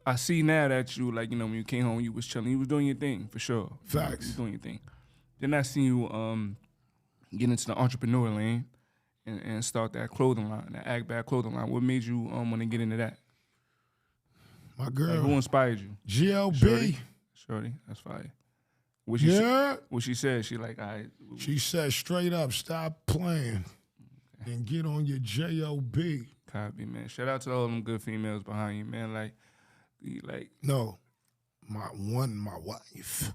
I see now that you like, when you came home, you was chilling, you was doing your thing for sure. Facts. You was doing your thing. Then I seen you get into the entrepreneur lane and start that clothing line, that Act Bad clothing line. What made you want to get into that? My girl. Like, who inspired you? GLB. Shorty, that's fire. What she said, she like, all right. She said straight up, stop playing and get on your JOB. Copy, man. Shout out to all them good females behind you, man. No, my wife.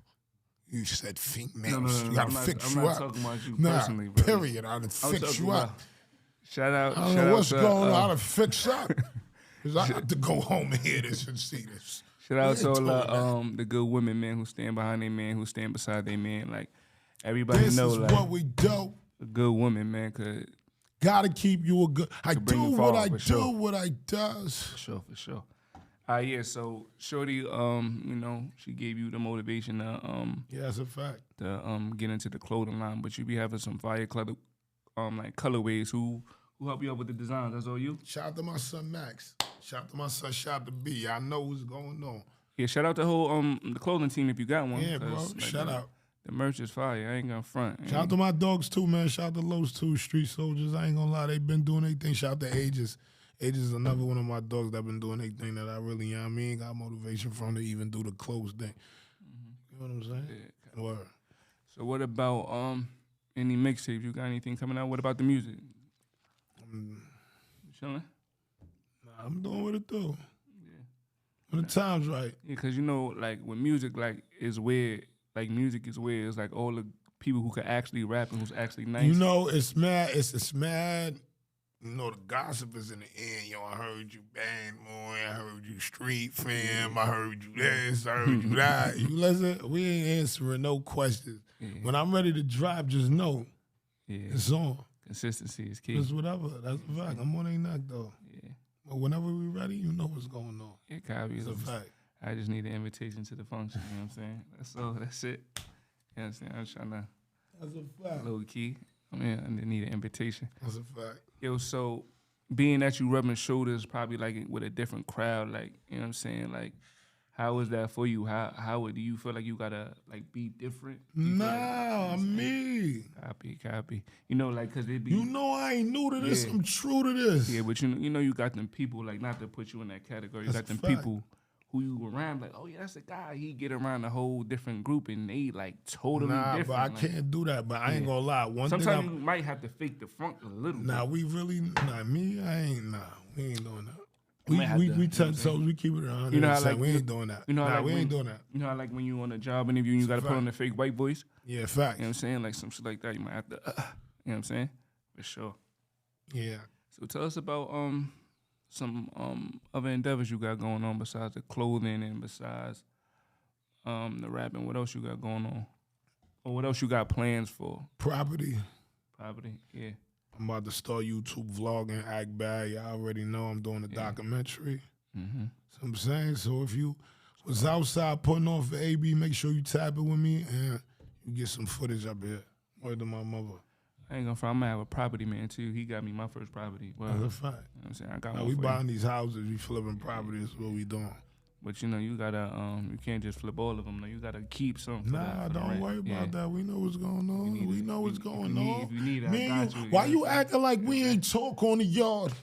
You said females. No, you gotta fix you up. I'm not talking about you nah, personally, bro. period. I done fix you up. Shout out. I don't know what's going on. I done fix up. Because I have to go home and hear this and see this. Shout out to all the good women, man, who stand behind their man, who stand beside their man. Like, everybody this know, is what we do. A good woman, man, could gotta keep you a good. I do what I do, sure. what I does. For sure. Yeah, so Shorty, she gave you the motivation to yeah, that's a fact. To get into the clothing line, but you be having some fire colorways. Who help you out with the designs? That's all you? Shout out to my son Max. Shout out to my son, shout out to B. I know what's going on. Yeah, shout out to the whole the clothing team if you got one. Yeah, bro. Shout out. The merch is fire. I ain't gonna front. Shout out to my dogs too, man. Shout out to those two street soldiers. I ain't gonna lie, they been doing their thing. Shout out to Ages. Ages is another one of my dogs that been doing their thing that I really, got motivation from to even do the clothes thing. You know what I'm saying? Yeah. Word. So what about any mixtapes? You got anything coming out? What about the music? You chilling? Nah, I'm doing what it do. Yeah. When the time's right. Yeah, because like when music is weird. Like music is weird. It's like all the people who can actually rap and who's actually nice. It's mad. It's mad. The gossip is in the air. Yo, I heard you band boy. I heard you street fam. I heard you this. I heard you that. You listen. We ain't answering no questions. Yeah. When I'm ready to drop, just know it's on. Consistency is key. It's whatever. That's a fact. I'm on a neck though. Yeah. But whenever we ready, you know what's going on. Yeah, copy. It's a fact. I just need an invitation to the function. You know what I'm saying? That's all. That's it. You understand? I'm trying to. That's a fact. Low key. I need an invitation. That's a fact. Yo, so being that you rubbing shoulders probably like with a different crowd, like, you know what I'm saying? Like, how is that for you? How do you feel like you gotta like be different? Nah, me. Copy. Cause it be. I ain't new to this. I'm true to this. Yeah, but you got them people, like, not to put you in that category. You got them people who you around, like, oh yeah, that's the guy. He get around a whole different group and they like totally different. But I can't do that. But I ain't gonna lie. Sometimes you might have to fake the funk a little bit. We really, me, I ain't, we ain't doing that. We touch toes, we keep it around. We ain't doing that. We ain't doing that. You know how like when you on a job interview and you gotta put on the fake white voice? Yeah, fact. You know what I'm saying? Like some shit like that, you might have to, you know what I'm saying? For sure. Yeah. So tell us about some other endeavors you got going on besides the clothing and besides the rapping. What else you got going on? Or what else you got plans for? Property, yeah. I'm about to start YouTube vlogging, Act Bad. Y'all already know I'm doing a documentary. Mm-hmm. So I'm saying, so if you was outside putting on for AB, make sure you tap it with me and you get some footage up here. Word to my mother. I ain't gonna front. I'm gonna have a property man too. He got me my first property. Well, that's a fact. You know what I'm saying? I got now one we for buying these houses, we flipping property. That's what we doing. But you gotta you can't just flip all of them. You gotta keep some. Don't worry about that. We know what's going on. We know what's going on. If you need it, I got you. Why you acting like we ain't talk on the yard?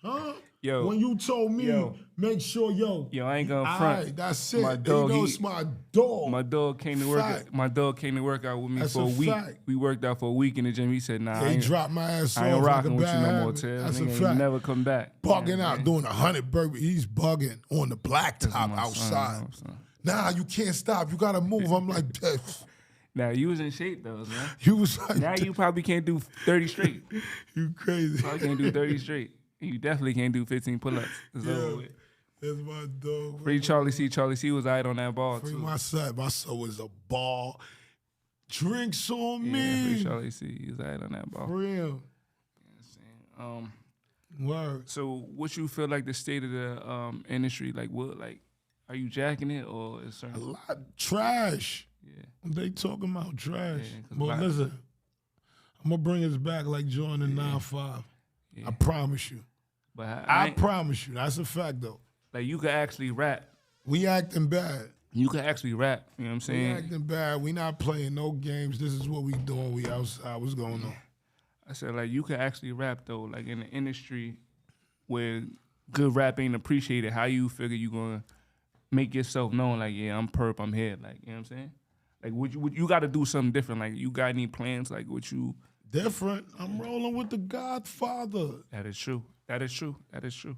Huh? Yo, when you told me, make sure, yo, I ain't gonna front. Right, that's it. My dog, it's my dog. My dog came to work. My dog came to work out with me for a week. Fact. We worked out for a week in the gym. He said, "Nah, he dropped my ass off. I ain't rocking like with you no more, Ted. That's a fact. Never come back. Bugging out, doing 100 burpees. He's bugging on the blacktop outside. Nah, you can't stop. You gotta move. I'm like, now you was in shape though, man. You was like, now you probably can't do 30 straight. You crazy? Probably can't do 30 straight. You definitely can't do 15 pull-ups. It's over with. That's my dog. Free Charlie C. Charlie C was out on that ball Free too. My son was a ball. Drinks on me. Free Charlie C. He was out on that ball. For real. You know what I'm saying? Word. So what you feel like the state of the industry, like what, like, are you jacking it or is certain? A lot trash. Yeah. They talking about trash. Yeah, but listen, I'm gonna bring us back like Jordan in 9-5. Yeah. I promise you. But I promise you, that's a fact though. like you could actually rap. We acting bad. You could actually rap. You know what I'm We saying? acting bad. We not playing no games. This is what we doing. We outside. What's going on? I said like you could actually rap though, like in the industry where good rap ain't appreciated. How you figure you gonna make yourself known? Like yeah, I'm Purp. I'm here. Like you know what I'm saying? Like would you got to do something different? Like you got any plans? Like what you? Different. I'm rolling with the Godfather. That is true. That is true. That is true.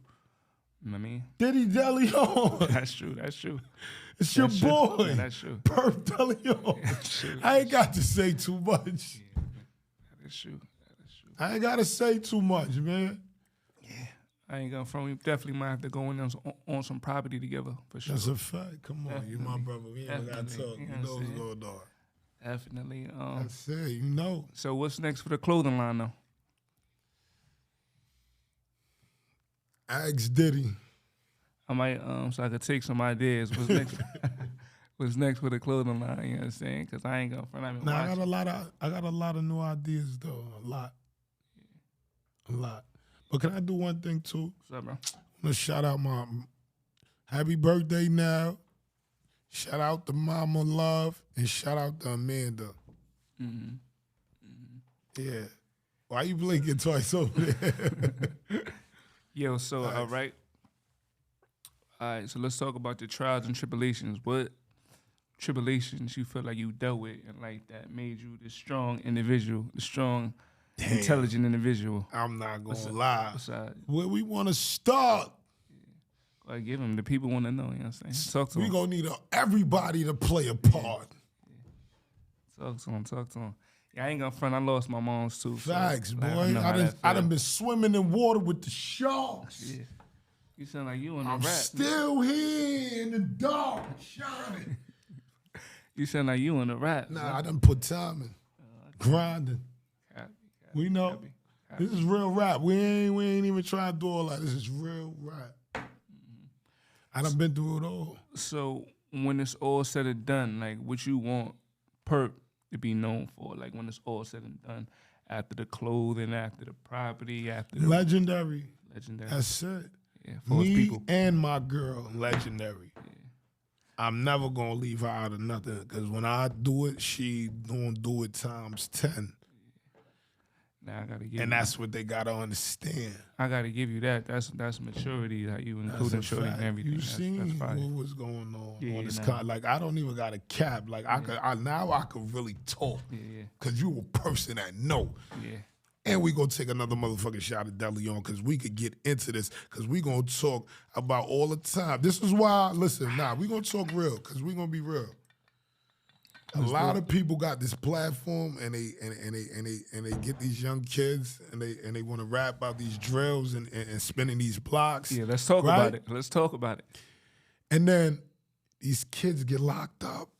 You know what I mean? Diddy DeLeon. That's true. That's true. It's That's your true. boy. Yeah, that's true. Purp DeLeon. That's true. I ain't got to say too much. That is true. That is true. I ain't got to say too much, man. I ain't gonna front. We definitely might have to go in on some property together for sure. That's a fact. Come on, you my brother. We ain't got to Definitely. talk. You You know know what I'm what's saying? going on. Definitely. That's it. You know. So what's next for the clothing line though? Ask Diddy. I might so I could take some ideas. What's next? What's next for the clothing line? You know what I'm saying? Because I ain't gonna front. I mean, Nah, I got a lot of new ideas though. A lot. But can I do one thing too? What's up, bro? I want to shout out my happy birthday now. Shout out to Mama Love and shout out to Amanda. Yeah. Why you blinking twice over there? Yo, so all right. All right, so let's talk about the trials and tribulations. What tribulations you feel like you dealt with and like that made you the strong individual, the strong, intelligent individual? I'm not going to lie. Besides, Where we want to start, like, give them. The people want to know, you know what I'm saying? Talk to we them. going to need everybody to play a part. Talk to them, talk to them. Yeah, I ain't gonna front. I lost my moms too. Facts, so, boy. like, know how that I feel. done been swimming in water with the sharks. Yeah. You sound like you in the I'm rap. still here in the dark, shining. You sound like you in the rap. Nah, I done put time in. Grinding. We know. This is real rap. We ain't even trying to do all that. This is real rap. I done been through it all. So when it's all said and done, like what you want Purp to be known for, like when it's all said and done, after the clothing, after the property, after the Legendary. legendary. That's it. Yeah, for us Me people. and my girl, legendary. I'm never gonna leave her out of nothing because when I do it, she gonna do it times 10. Now I gotta give And you, that's what they gotta understand. I gotta give you that. That's maturity that you including shorty and everything. You That's seen fire. what was going on Yeah, on this nah. like I don't even got a cap. Like I could really talk. Yeah, Cause you a person that know. yeah. And we gonna take another motherfucking shot at DeLeon because we could get into this because we gonna talk about all the time. This is why, listen, we gonna talk real because we gonna be real. A lot of people got this platform and they get these young kids and they want to rap about these drills and spinning these blocks. Yeah, let's talk right? about it. Let's talk about it. And then these kids get locked up.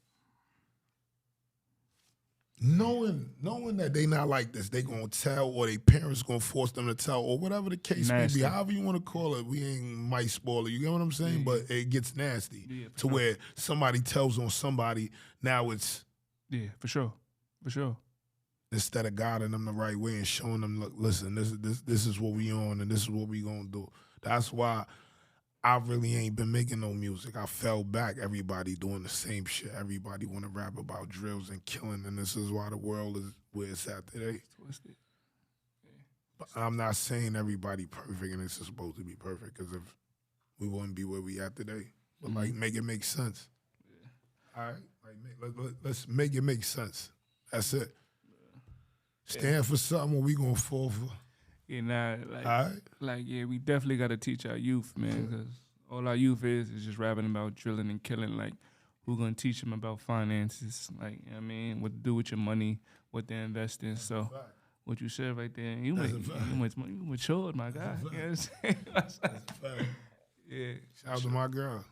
Knowing that they not like this, they gonna tell or their parents gonna force them to tell or whatever the case Nasty. may be, however you want to call it, we ain't might spoil it. You get what I'm saying? But it gets nasty to where somebody tells on somebody. Now it's for sure. instead of guiding them the right way and showing them, look, listen, this is what we on and this is what we gonna do. That's why I really ain't been making no music. I fell back. Everybody doing the same shit. Everybody want to rap about drills and killing, and this is why the world is where it's at today. Twisted. But I'm not saying everybody perfect and it's supposed to be perfect because if we wouldn't be where we at today. But like, make it make sense. Yeah. All right, let's make it make sense. That's it. Stand for something what we gonna fall for. Yeah, nah, like, All right. like, yeah, we definitely got to teach our youth, man, because all our youth is just rapping about drilling and killing. Like, we're going to teach them about finances, like, you know what I mean, what to do with your money, what to invest in. So, what you said right there, you matured, my guy. You know what I'm saying? That's a fact. Yeah. Shout out to my girl.